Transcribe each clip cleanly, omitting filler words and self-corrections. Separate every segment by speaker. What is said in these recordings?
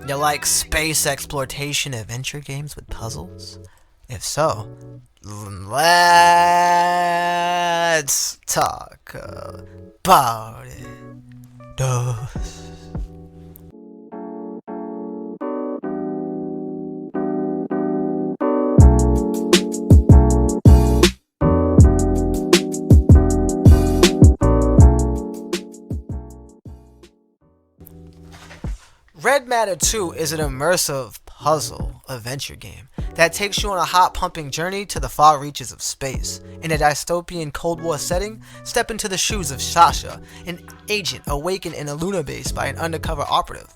Speaker 1: You like space exploitation adventure games with puzzles? If so, let's talk about it. Duh. Red Matter 2 is an immersive puzzle adventure game that takes you on a hot-pumping journey to the far reaches of space. In a dystopian Cold War setting, step into the shoes of Sasha, an agent awakened in a lunar base by an undercover operative,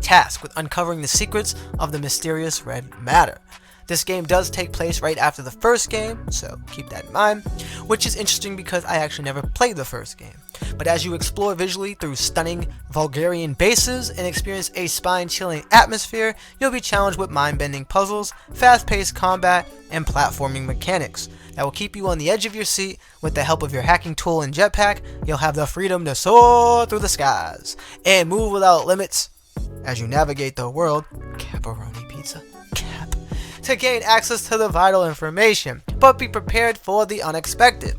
Speaker 1: tasked with uncovering the secrets of the mysterious red matter. This game does take place right after the first game, so keep that in mind, which is interesting because I actually never played the first game. But as you explore visually through stunning Vulgarian bases and experience a spine-chilling atmosphere, you'll be challenged with mind-bending puzzles, fast-paced combat, and platforming mechanics that will keep you on the edge of your seat. With the help of your hacking tool and jetpack, you'll have the freedom to soar through the skies and move without limits as you navigate the world. Pepperoni pizza. To gain access to the vital information, but be prepared for the unexpected,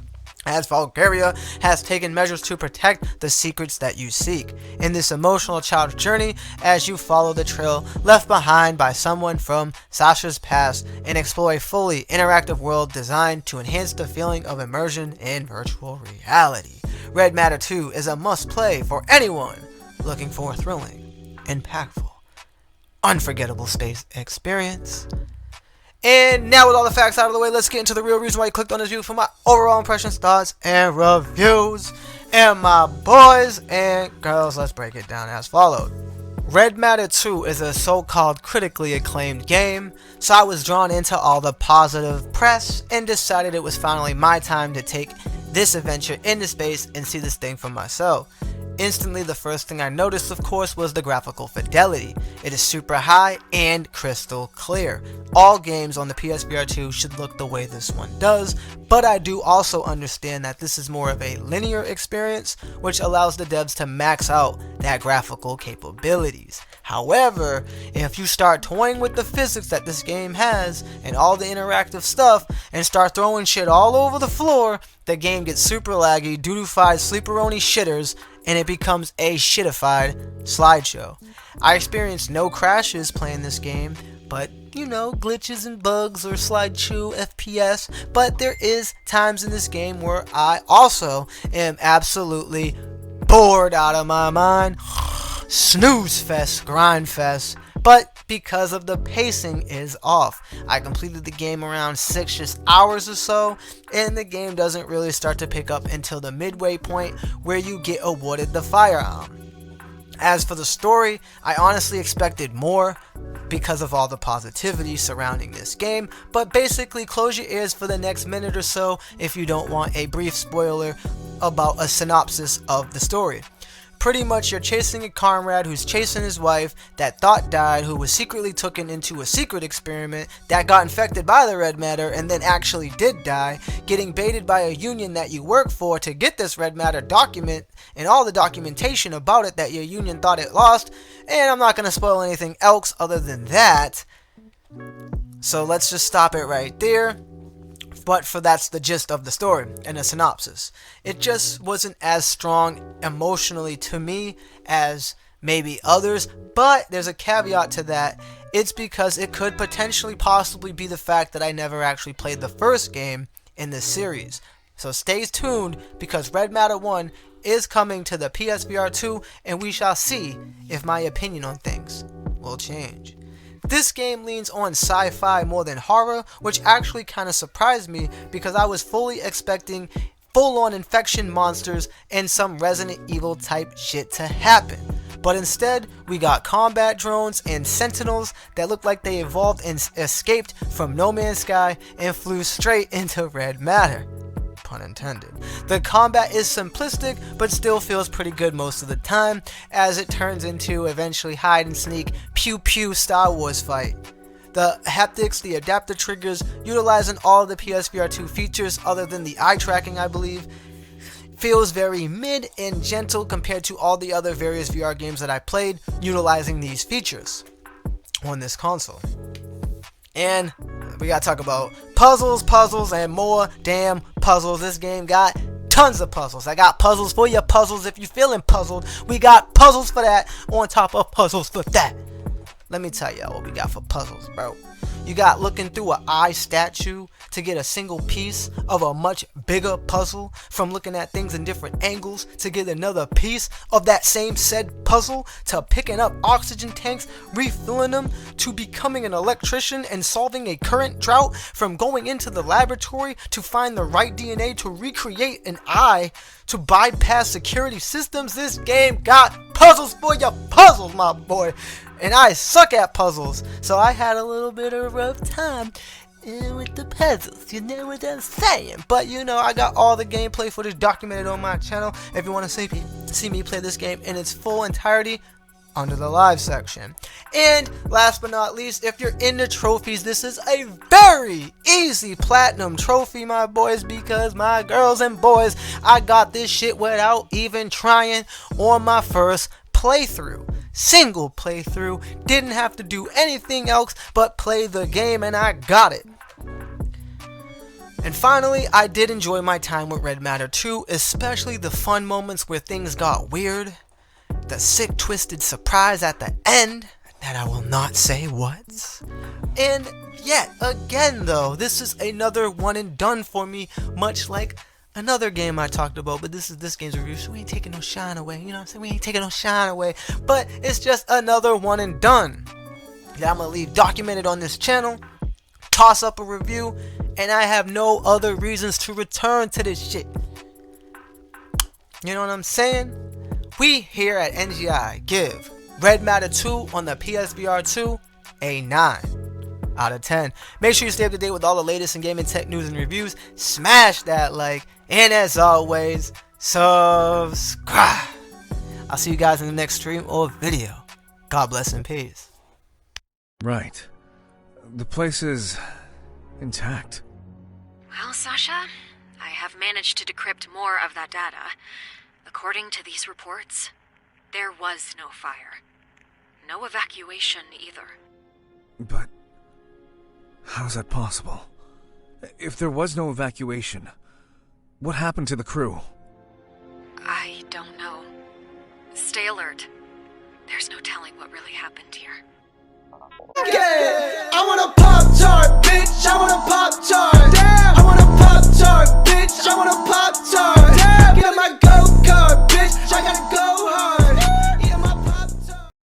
Speaker 1: as Bulgaria has taken measures to protect the secrets that you seek in this emotional child's journey as you follow the trail left behind by someone from Sasha's past and explore a fully interactive world designed to enhance the feeling of immersion in virtual reality. Red Matter 2 is a must-play for anyone looking for a thrilling, impactful, unforgettable space experience. And now with all the facts out of the way, let's get into the real reason why you clicked on this video for my overall impressions, thoughts, and reviews. And my boys and girls, let's break it down as followed. Red Matter 2 is a so-called critically acclaimed game, so I was drawn into all the positive press and decided it was finally my time to take this adventure into space and see this thing for myself. Instantly, the first thing I noticed, of course, was the graphical fidelity. It is super high and crystal clear. All games on the PSVR2 should look the way this one does, but I do also understand that this is more of a linear experience, which allows the devs to max out that graphical capabilities. However, if you start toying with the physics that this game has and all the interactive stuff and start throwing shit all over the floor, the game gets super laggy, doodoofied sleeperoni shitters, and it becomes a shitified slideshow. I experienced no crashes playing this game, but you know, glitches and bugs or slideshow FPS, but there is times in this game where I also am absolutely bored out of my mind. Snooze fest, grind fest, but because of the pacing is off. I completed the game around 6 hours or so, and the game doesn't really start to pick up until the midway point where you get awarded the firearm. As for the story, I honestly expected more because of all the positivity surrounding this game, but basically close your ears for the next minute or so if you don't want a brief spoiler about a synopsis of the story. Pretty much you're chasing a comrade who's chasing his wife that thought died, who was secretly taken into a secret experiment that got infected by the red matter and then actually did die, getting baited by a union that you work for to get this red matter document and all the documentation about it that your union thought it lost, and I'm not going to spoil anything else other than that, so let's just stop it right there. But that's the gist of the story and a synopsis. It just wasn't as strong emotionally to me as maybe others, but there's a caveat to that. It's because it could potentially possibly be the fact that I never actually played the first game in this series. So stay tuned because Red Matter 1 is coming to the PSVR 2 and we shall see if my opinion on things will change. This game leans on sci-fi more than horror, which actually kind of surprised me because I was fully expecting full-on infection monsters and some Resident Evil type shit to happen. But instead, we got combat drones and sentinels that look like they evolved and escaped from No Man's Sky and flew straight into Red Matter. Pun intended. The combat is simplistic, but still feels pretty good most of the time, as it turns into eventually hide and sneak, pew pew Star Wars fight. The haptics, the adaptive triggers, utilizing all of the PSVR2 features other than the eye tracking I believe, feels very mid and gentle compared to all the other various VR games that I played utilizing these features on this console. And we gotta talk about puzzles, and more damn puzzles. This game got tons of puzzles. I got puzzles for your puzzles if you feeling puzzled. We got puzzles for that on top of puzzles for that. Let me tell y'all what we got for puzzles, bro. You got looking through an eye statue to get a single piece of a much bigger puzzle, from looking at things in different angles to get another piece of that same said puzzle, to picking up oxygen tanks, refilling them, to becoming an electrician and solving a current drought, from going into the laboratory to find the right DNA to recreate an eye, to bypass security systems. This game got puzzles for your puzzles, my boy. And I suck at puzzles, so I had a little bit of a rough time with the puzzles, you know what I'm saying? But you know, I got all the gameplay footage documented on my channel. If you want to see me play this game in its full entirety, under the live section. And last but not least, if you're into trophies, this is a very easy platinum trophy, my boys, because my girls and boys, I got this shit without even trying on my first playthrough. Single playthrough, didn't have to do anything else but play the game, and I got it. And finally, I did enjoy my time with Red Matter 2, especially the fun moments where things got weird, the sick twisted surprise at the end that I will not say what. And yet again though, this is another one and done for me, much like another game I talked about, but this is this game's review, so we ain't taking no shine away, you know what I'm saying? We ain't taking no shine away, but it's just another one and done that I'm gonna leave documented on this channel, toss up a review, and I have no other reasons to return to this shit. You know what I'm saying? We here at NGI give Red Matter 2 on the PSVR2 a 9 out of 10. Make sure you stay up to date with all the latest in gaming tech news and reviews. Smash that like, and as always, subscribe. I'll see you guys in the next stream or video. God bless and peace.
Speaker 2: Right. The place is intact.
Speaker 3: Well, Sasha, I have managed to decrypt more of that data. According to these reports, there was no fire. No evacuation either.
Speaker 2: But how is that possible? If there was no evacuation, what happened to the crew?
Speaker 3: I don't know. Stay alert. There's no telling what really happened here.
Speaker 4: Yeah, I wanna pop tart, bitch. I wanna pop.